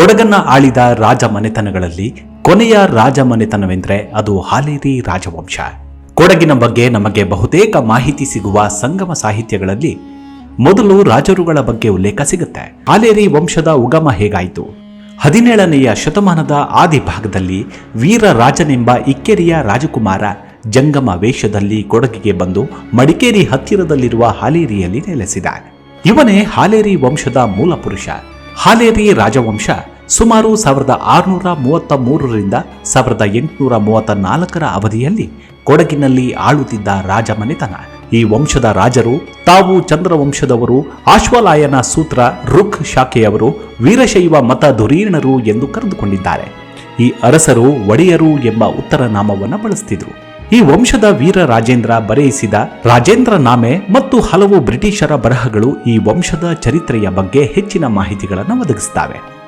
ಕೊಡಗನ್ನ ಆಳಿದ ರಾಜ ಮನೆತನಗಳಲ್ಲಿ ಕೊನೆಯ ರಾಜ ಮನೆತನವೆಂದರೆ ಅದು ಹಾಲೇರಿ ರಾಜವಂಶ. ಕೊಡಗಿನ ಬಗ್ಗೆ ನಮಗೆ ಬಹುತೇಕ ಮಾಹಿತಿ ಸಿಗುವ ಸಂಗಮ ಸಾಹಿತ್ಯಗಳಲ್ಲಿ ಮೊದಲು ರಾಜರುಗಳ ಬಗ್ಗೆ ಉಲ್ಲೇಖ ಸಿಗುತ್ತೆ. ಹಾಲೇರಿ ವಂಶದ ಉಗಮ ಹೇಗಾಯಿತು? 17ನೆಯ ಶತಮಾನದ ಆದಿ ಭಾಗದಲ್ಲಿ ವೀರ ರಾಜನೆಂಬ ಇಕ್ಕೇರಿಯ ರಾಜಕುಮಾರ ಜಂಗಮ ವೇಷದಲ್ಲಿ ಕೊಡಗಿಗೆ ಬಂದು ಮಡಿಕೇರಿ ಹತ್ತಿರದಲ್ಲಿರುವ ಹಾಲೇರಿಯಲ್ಲಿ ನೆಲೆಸಿದ. ಇವನೇ ಹಾಲೇರಿ ವಂಶದ ಮೂಲ ಪುರುಷ. ಹಾಲೇರಿ ರಾಜವಂಶ ಸುಮಾರು 1633ರಿಂದ 1834ರ ಅವಧಿಯಲ್ಲಿ ಕೊಡಗಿನಲ್ಲಿ ಆಳುತ್ತಿದ್ದ ರಾಜ ಮನೆತನ. ಈ ವಂಶದ ರಾಜರು ತಾವು ಚಂದ್ರವಂಶದವರು, ಆಶ್ವಲಾಯನ ಸೂತ್ರ ಋಕ್ ಶಾಖೆಯವರು, ವೀರಶೈವ ಮತ ಧುರೀಣರು ಎಂದು ಕರೆದುಕೊಂಡಿದ್ದಾರೆ. ಈ ಅರಸರು ಒಡೆಯರು ಎಂಬ ಉತ್ತರ ನಾಮವನ್ನು ಬಳಸ್ತಿದ್ರು. ಈ ವಂಶದ ವೀರ ರಾಜೇಂದ್ರ ಬರೆಯಿಸಿದ ರಾಜೇಂದ್ರ ನಾಮೆ ಮತ್ತು ಹಲವು ಬ್ರಿಟಿಷರ ಬರಹಗಳು ಈ ವಂಶದ ಚರಿತ್ರೆಯ ಬಗ್ಗೆ ಹೆಚ್ಚಿನ ಮಾಹಿತಿಗಳನ್ನು ಒದಗಿಸುತ್ತವೆ.